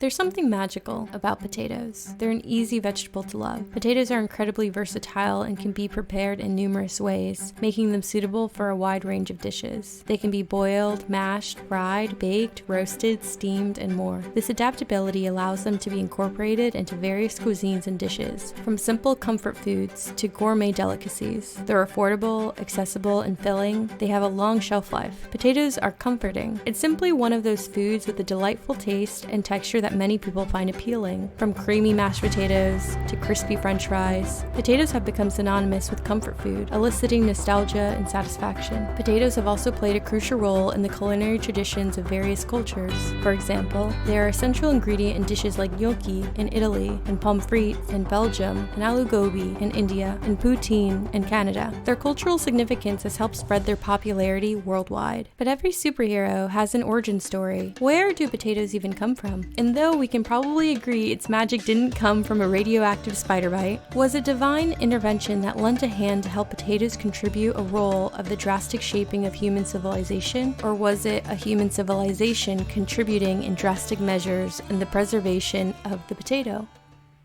There's something magical about potatoes. They're an easy vegetable to love. Potatoes are incredibly versatile and can be prepared in numerous ways, making them suitable for a wide range of dishes. They can be boiled, mashed, fried, baked, roasted, steamed, and more. This adaptability allows them to be incorporated into various cuisines and dishes, from simple comfort foods to gourmet delicacies. They're affordable, accessible, and filling. They have a long shelf life. Potatoes are comforting. It's simply one of those foods with a delightful taste and texture that many people find appealing. From creamy mashed potatoes to crispy french fries, potatoes have become synonymous with comfort food, eliciting nostalgia and satisfaction. Potatoes have also played a crucial role in the culinary traditions of various cultures. For example, they are a central ingredient in dishes like gnocchi in Italy, and pommes frites in Belgium, and aloo gobi in India, and poutine in Canada. Their cultural significance has helped spread their popularity worldwide. But every superhero has an origin story. Where do potatoes even come from? And though we can probably agree its magic didn't come from a radioactive spider bite, was a divine intervention that lent a hand to help potatoes contribute a role of the drastic shaping of human civilization? Or was it a human civilization contributing in drastic measures in the preservation of the potato?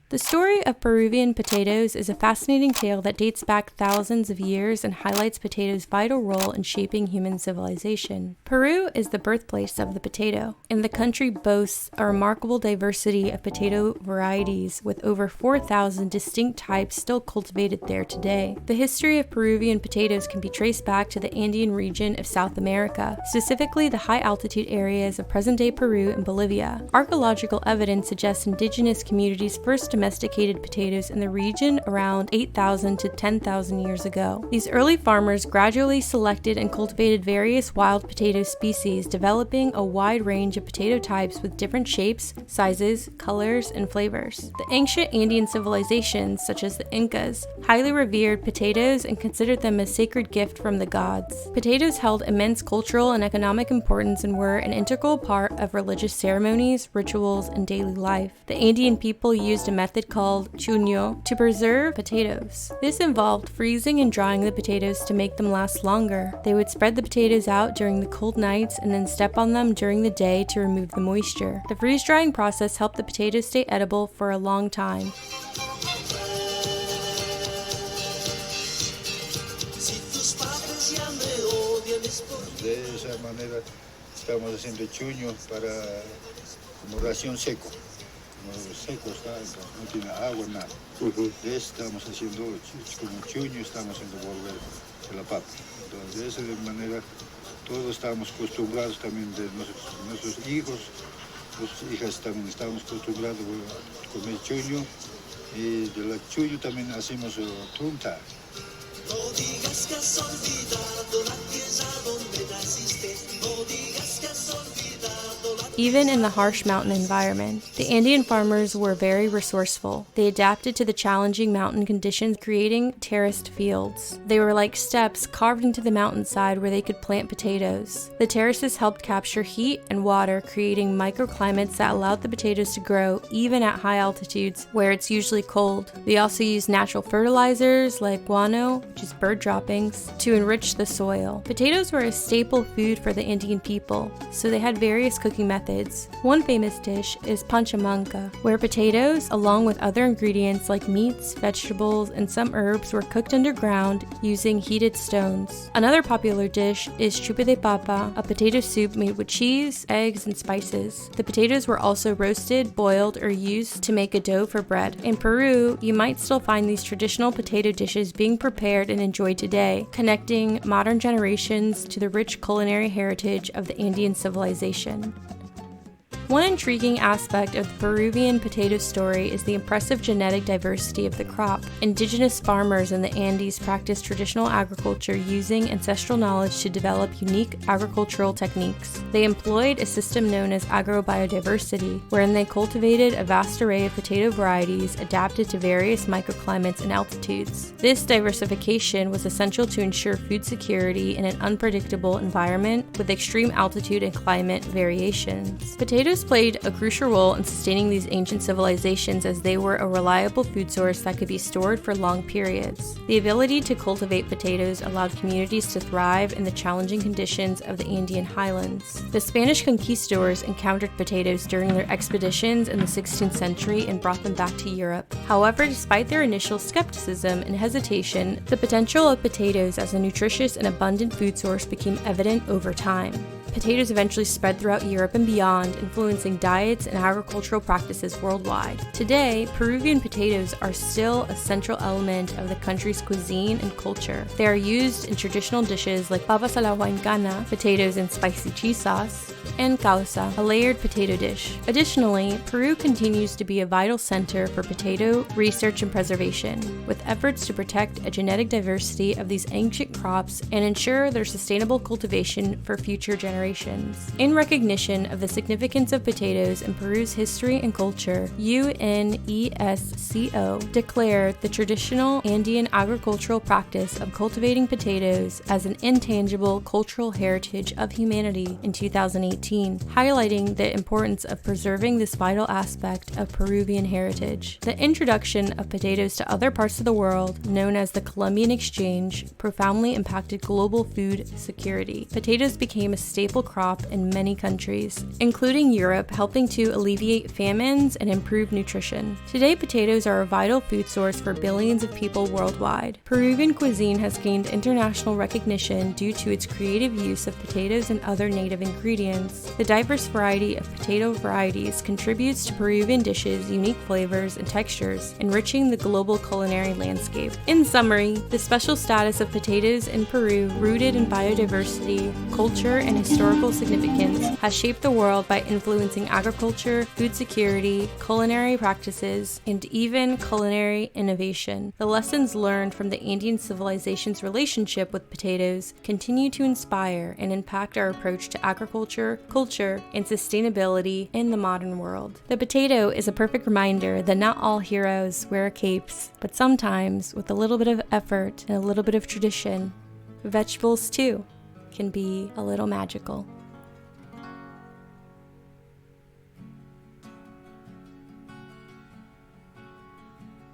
The story of Peruvian potatoes is a fascinating tale that dates back thousands of years and highlights potatoes' vital role in shaping human civilization. Peru is the birthplace of the potato, and the country boasts a remarkable diversity of potato varieties with over 4,000 distinct types still cultivated there today. The history of Peruvian potatoes can be traced back to the Andean region of South America, specifically the high-altitude areas of present-day Peru and Bolivia. Archaeological evidence suggests indigenous communities first domesticated potatoes in the region around 8,000 to 10,000 years ago. These early farmers gradually selected and cultivated various wild potato species, developing a wide range of potato types with different shapes, sizes, colors, and flavors. The ancient Andean civilizations, such as the Incas, highly revered potatoes and considered them a sacred gift from the gods. Potatoes held immense cultural and economic importance and were an integral part of religious ceremonies, rituals, and daily life. The Andean people used a method called chuño to preserve potatoes. This involved freezing and drying the potatoes to make them last longer. They would spread the potatoes out during the cold nights and then step on them during the day to remove the moisture. The freeze-drying process helped the potatoes stay edible for a long time. De esa manera estamos haciendo chuño para como ración seco. Seco está, no tiene agua, nada. De eso estamos haciendo como chuño, estamos haciendo volver de la papa. Entonces, de esa manera, todos estamos acostumbrados también de nuestros hijos, las hijas también estamos acostumbrados a comer chuño, y de la chuño también hacemos trunta. No digas que has olvidado la tierra donde naciste, no digas que has olvidado la. Even in the harsh mountain environment, the Andean farmers were very resourceful. They adapted to the challenging mountain conditions, creating terraced fields. They were like steps carved into the mountainside where they could plant potatoes. The terraces helped capture heat and water, creating microclimates that allowed the potatoes to grow even at high altitudes where it's usually cold. They also used natural fertilizers like guano, which is bird droppings, to enrich the soil. Potatoes were a staple food for the Andean people, so they had various cooking methods. One famous dish is panchamanca, where potatoes, along with other ingredients like meats, vegetables, and some herbs, were cooked underground using heated stones. Another popular dish is chupe de papa, a potato soup made with cheese, eggs, and spices. The potatoes were also roasted, boiled, or used to make a dough for bread. In Peru, you might still find these traditional potato dishes being prepared and enjoyed today, connecting modern generations to the rich culinary heritage of the Andean civilization. One intriguing aspect of the Peruvian potato story is the impressive genetic diversity of the crop. Indigenous farmers in the Andes practiced traditional agriculture using ancestral knowledge to develop unique agricultural techniques. They employed a system known as agrobiodiversity, wherein they cultivated a vast array of potato varieties adapted to various microclimates and altitudes. This diversification was essential to ensure food security in an unpredictable environment with extreme altitude and climate variations. Potatoes Potatoes played a crucial role in sustaining these ancient civilizations as they were a reliable food source that could be stored for long periods. The ability to cultivate potatoes allowed communities to thrive in the challenging conditions of the Andean highlands. The Spanish conquistadors encountered potatoes during their expeditions in the 16th century and brought them back to Europe. However, despite their initial skepticism and hesitation, the potential of potatoes as a nutritious and abundant food source became evident over time. Potatoes eventually spread throughout Europe and beyond, influencing diets and agricultural practices worldwide. Today, Peruvian potatoes are still a central element of the country's cuisine and culture. They are used in traditional dishes like papas a la huancana, potatoes in spicy cheese sauce, and causa, a layered potato dish. Additionally, Peru continues to be a vital center for potato research and preservation, with efforts to protect a genetic diversity of these ancient crops and ensure their sustainable cultivation for future generations. In recognition of the significance of potatoes in Peru's history and culture, UNESCO declared the traditional Andean agricultural practice of cultivating potatoes as an intangible cultural heritage of humanity in 2018, highlighting the importance of preserving this vital aspect of Peruvian heritage. The introduction of potatoes to other parts of the world, known as the Columbian Exchange, profoundly impacted global food security. Potatoes became a staple crop in many countries, including Europe, helping to alleviate famines and improve nutrition. Today, potatoes are a vital food source for billions of people worldwide. Peruvian cuisine has gained international recognition due to its creative use of potatoes and other native ingredients. The diverse variety of potato varieties contributes to Peruvian dishes' unique flavors and textures, enriching the global culinary landscape. In summary, the special status of potatoes in Peru, rooted in biodiversity, culture, and historical significance, has shaped the world by influencing agriculture, food security, culinary practices, and even culinary innovation. The lessons learned from the Andean civilization's relationship with potatoes continue to inspire and impact our approach to agriculture, culture, and sustainability in the modern world. The potato is a perfect reminder that not all heroes wear capes, but sometimes, with a little bit of effort and a little bit of tradition, vegetables too can be a little magical.